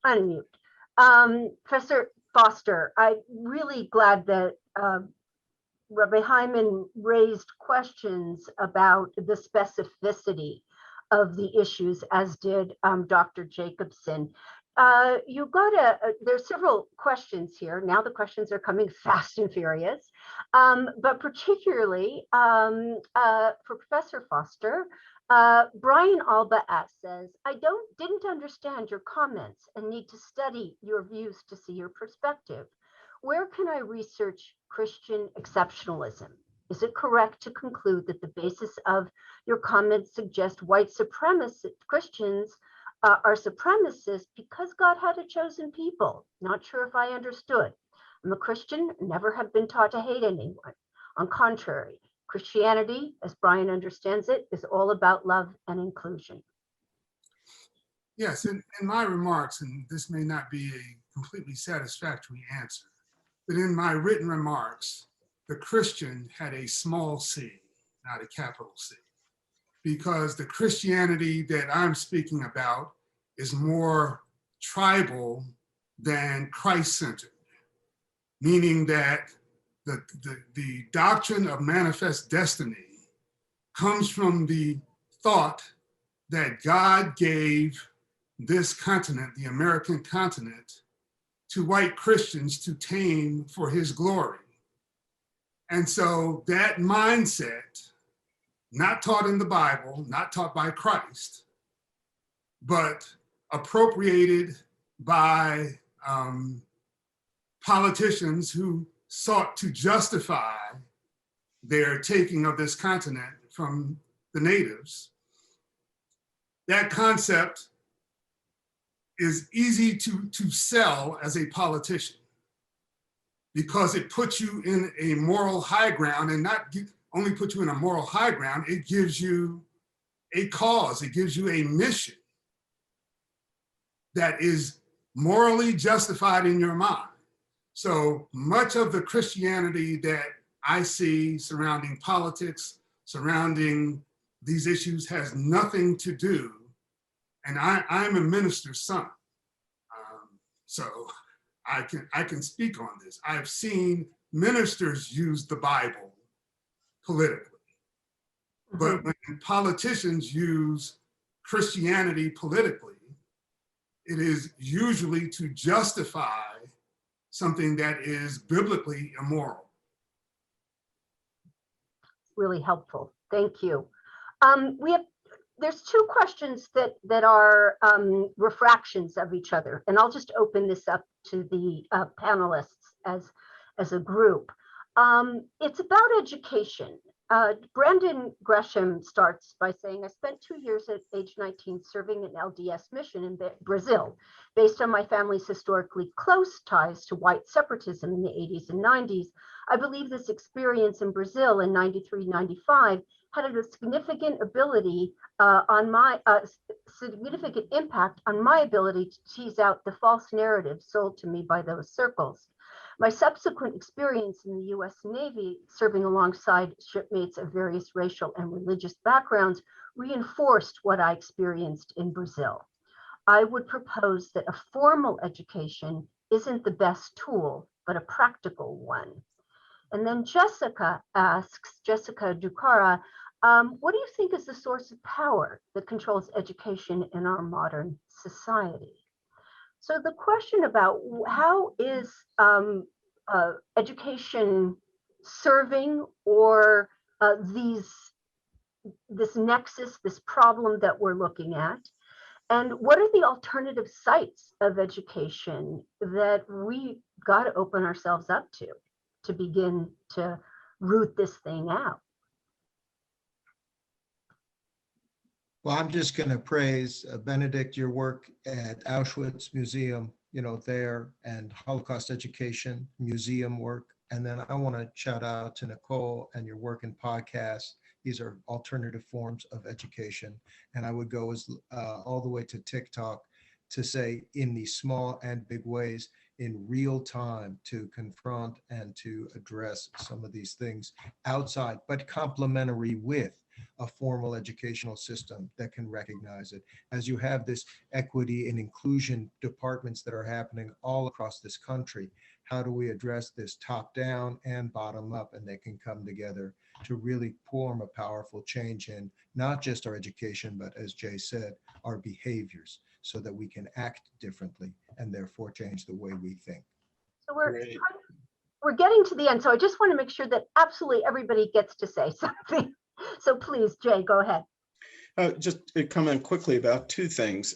S3: Unmute. Professor Foster, I'm really glad that Rabbi Hyman raised questions about the specificity of the issues, as did Dr. Jacobson. There's several questions here. Now the questions are coming fast and furious, but particularly for Professor Foster, Brian Alba says, I didn't understand your comments and need to study your views to see your perspective. Where can I research Christian exceptionalism? Is it correct to conclude that the basis of your comments suggest white supremacist Christians are supremacists because God had a chosen people? Not sure if I understood. I'm a Christian, never have been taught to hate anyone. On contrary, Christianity, as Brian understands it, is all about love and inclusion.
S5: Yes, in my remarks, and this may not be a completely satisfactory answer, but in my written remarks, the Christian had a small c, not a capital C, because the Christianity that I'm speaking about is more tribal than Christ-centered, meaning that the doctrine of manifest destiny comes from the thought that God gave this continent, the American continent, to white Christians to tame for his glory. And so that mindset, not taught in the Bible, not taught by Christ, but appropriated by politicians who sought to justify their taking of this continent from the natives. That concept is easy to sell as a politician because it puts you in a moral high ground, and not only put you in a moral high ground, it gives you a cause, it gives you a mission that is morally justified in your mind. So much of the Christianity that I see surrounding politics, surrounding these issues, has nothing to do, and I'm a minister's son. So I can speak on this. I've seen ministers use the Bible politically, but when politicians use Christianity politically, it is usually to justify something that is biblically immoral.
S3: Really helpful. Thank you. There's two questions that are refractions of each other, and I'll just open this up to the panelists as a group. It's about education. Brandon Gresham starts by saying, I spent 2 years at age 19 serving an LDS mission in Brazil. Based on my family's historically close ties to white separatism in the 80s and 90s, I believe this experience in Brazil in 93, 95 had a significant significant impact on my ability to tease out the false narrative sold to me by those circles. My subsequent experience in the US Navy, serving alongside shipmates of various racial and religious backgrounds, reinforced what I experienced in Brazil. I would propose that a formal education isn't the best tool, but a practical one. And then Jessica asks, Jessica Ducara, what do you think is the source of power that controls education in our modern society? So the question about how is education serving or this nexus, this problem that we're looking at, and what are the alternative sites of education that we got to open ourselves up to begin to root this thing out?
S7: Well, I'm just going to praise Benedict, your work at Auschwitz Museum, there, and Holocaust Education Museum work. And then I want to shout out to Nicole and your work in podcasts. These are alternative forms of education. And I would go all the way to TikTok to say, in these small and big ways, in real time, to confront and to address some of these things outside, but complementary with a formal educational system that can recognize it. As you have this equity and inclusion departments that are happening all across this country, how do we address this top down and bottom up, and they can come together to really form a powerful change in not just our education, but as Jay said, our behaviors, so that we can act differently and therefore change the way we think.
S3: So we're getting to the end, so I just want to make sure that absolutely everybody gets to say something. So please, Jay, go ahead.
S8: Just to comment quickly about two things.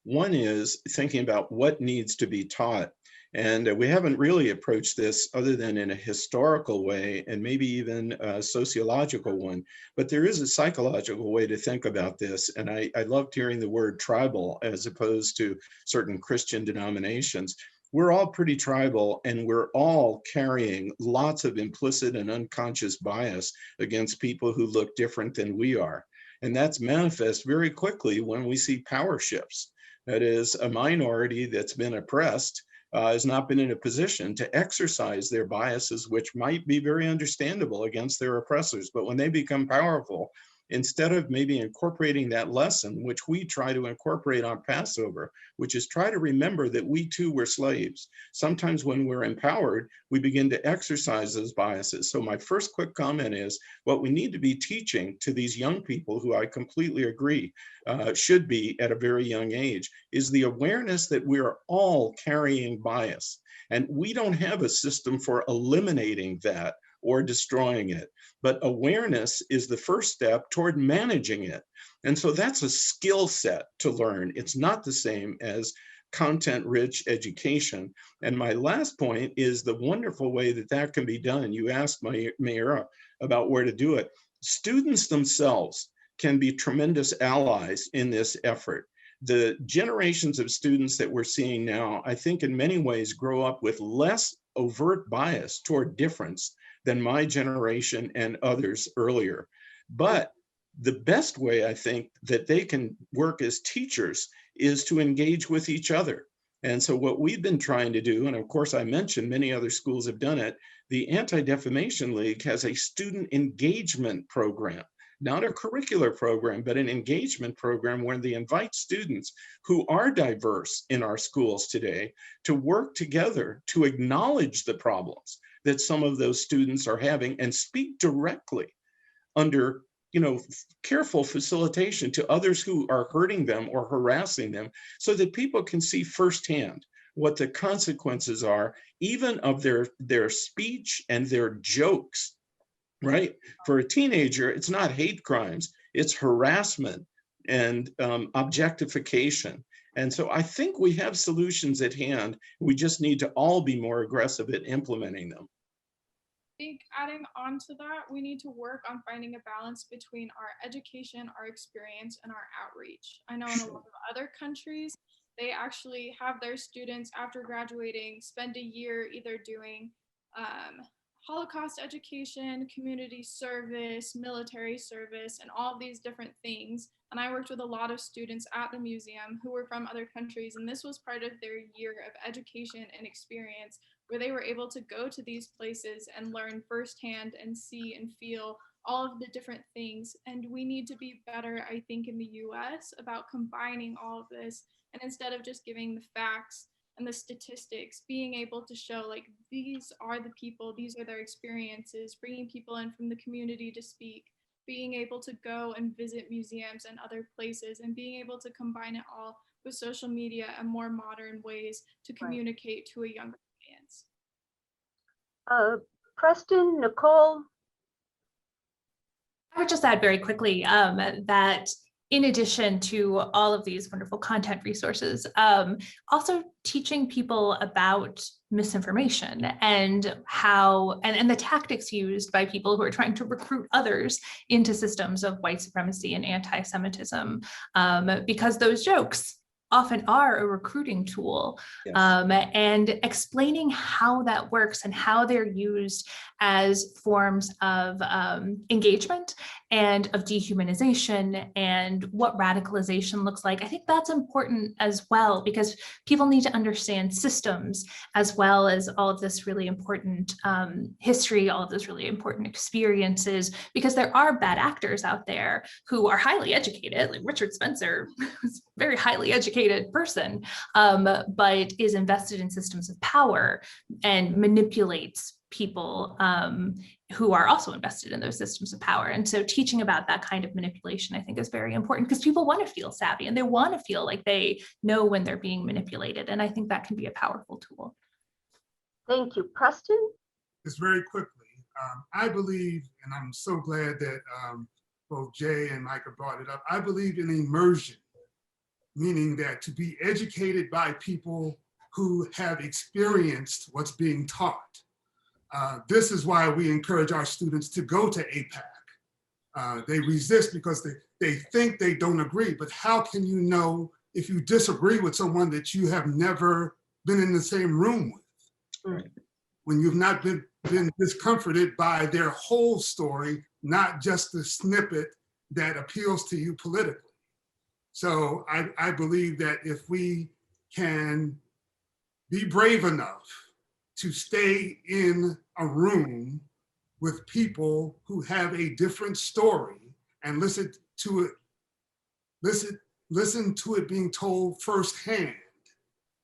S8: One is thinking about what needs to be taught. And we haven't really approached this other than in a historical way and maybe even a sociological one. But there is a psychological way to think about this. And I loved hearing the word tribal as opposed to certain Christian denominations. We're all pretty tribal, and we're all carrying lots of implicit and unconscious bias against people who look different than we are. And that's manifest very quickly when we see power shifts. That is, a minority that's been oppressed has not been in a position to exercise their biases, which might be very understandable against their oppressors. But when they become powerful, instead of maybe incorporating that lesson, which we try to incorporate on Passover, which is try to remember that we too were slaves. Sometimes when we're empowered, we begin to exercise those biases. So my first quick comment is what we need to be teaching to these young people, who I completely agree should be at a very young age, is the awareness that we are all carrying bias. And we don't have a system for eliminating that or destroying it. But awareness is the first step toward managing it. And so that's a skill set to learn. It's not the same as content-rich education. And my last point is the wonderful way that that can be done. You asked Maeera about where to do it. Students themselves can be tremendous allies in this effort. The generations of students that we're seeing now, I think in many ways grow up with less overt bias toward difference than my generation and others earlier. But the best way I think that they can work as teachers is to engage with each other. And so what we've been trying to do, and of course I mentioned many other schools have done it, the Anti-Defamation League has a student engagement program, not a curricular program, but an engagement program where they invite students who are diverse in our schools today to work together to acknowledge the problems that some of those students are having and speak directly under careful facilitation to others who are hurting them or harassing them, so that people can see firsthand what the consequences are, even of their speech and their jokes, right? For a teenager, it's not hate crimes, it's harassment and objectification. And so I think we have solutions at hand. We just need to all be more aggressive at implementing them.
S4: I think adding on to that, we need to work on finding a balance between our education, our experience, and our outreach. I know in a lot of other countries, they actually have their students after graduating spend a year either doing Holocaust education, community service, military service, and all of these different things. And I worked with a lot of students at the museum who were from other countries, and this was part of their year of education and experience, where they were able to go to these places and learn firsthand and see and feel all of the different things. And we need to be better, I think, in the US about combining all of this. And instead of just giving the facts and the statistics, being able to show like, these are the people, these are their experiences, bringing people in from the community to speak, being able to go and visit museums and other places, and being able to combine it all with social media and more modern ways to communicate to a younger audience.
S3: Preston, Nicole?
S6: I would just add very quickly that in addition to all of these wonderful content resources, also teaching people about misinformation and how, and the tactics used by people who are trying to recruit others into systems of white supremacy and anti-Semitism, because those jokes often are a recruiting tool.
S8: Yes.
S6: And explaining how that works and how they're used as forms of engagement and of dehumanization and what radicalization looks like. I think that's important as well, because people need to understand systems as well as all of this really important history, all of those really important experiences, because there are bad actors out there who are highly educated, like Richard Spencer, who's a very highly educated person, but is invested in systems of power and manipulates people who are also invested in those systems of power. And so teaching about that kind of manipulation, I think, is very important, because people want to feel savvy and they want to feel like they know when they're being manipulated. And I think that can be a powerful tool.
S3: Thank you. Preston?
S5: Just very quickly, I believe, and I'm so glad that both Jay and Micah brought it up, I believe in immersion, meaning that to be educated by people who have experienced what's being taught. This is why we encourage our students to go to APAC. They resist because they think they don't agree, but how can you know if you disagree with someone that you have never been in the same room with?
S8: Right.
S5: When you've not been discomforted by their whole story, not just the snippet that appeals to you politically. So I believe that if we can be brave enough to stay in a room with people who have a different story and listen to it being told firsthand,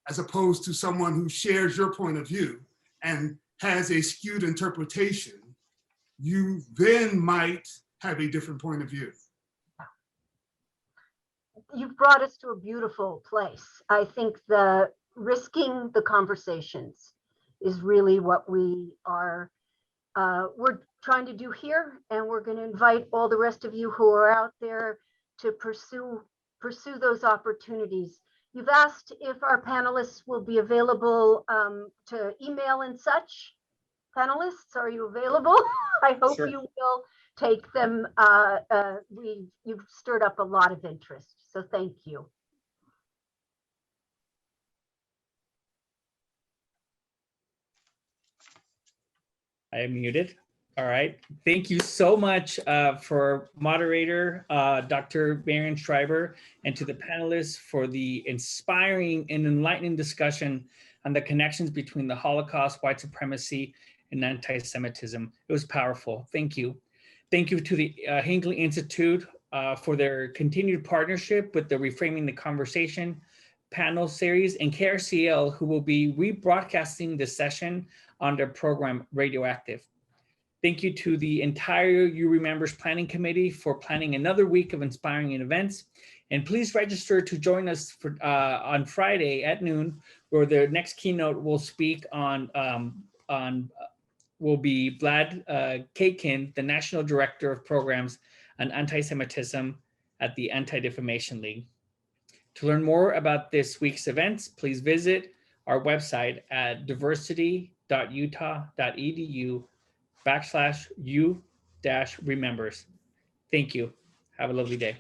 S5: as opposed to someone who shares your point of view and has a skewed interpretation, you then might have a different point of view.
S3: You've brought us to a beautiful place. I think the risking the conversations is really what we're trying to do here, and we're going to invite all the rest of you who are out there to pursue those opportunities. You've asked if our panelists will be available to email and such. Panelists, are you available? I hope
S1: Sure.
S3: you will take them. You've stirred up a lot of interest, so thank you.
S1: I am muted. All right. Thank you so much for moderator, Dr. Marian Shreiber, and to the panelists for the inspiring and enlightening discussion on the connections between the Holocaust, white supremacy, and anti-Semitism. It was powerful. Thank you. Thank you to the Hinckley Institute for their continued partnership with the Reframing the Conversation panel series, and KRCL, who will be rebroadcasting this session on their program Radioactive. Thank you to the entire You Remembers Planning Committee for planning another week of inspiring events. And please register to join us for, on Friday at noon, where the next keynote will speak will be Vlad Kakin, the National Director of Programs on Anti-Semitism at the Anti-Defamation League. To learn more about this week's events, please visit our website at diversity.utah.edu/U-remembers. Thank you. Have a lovely day.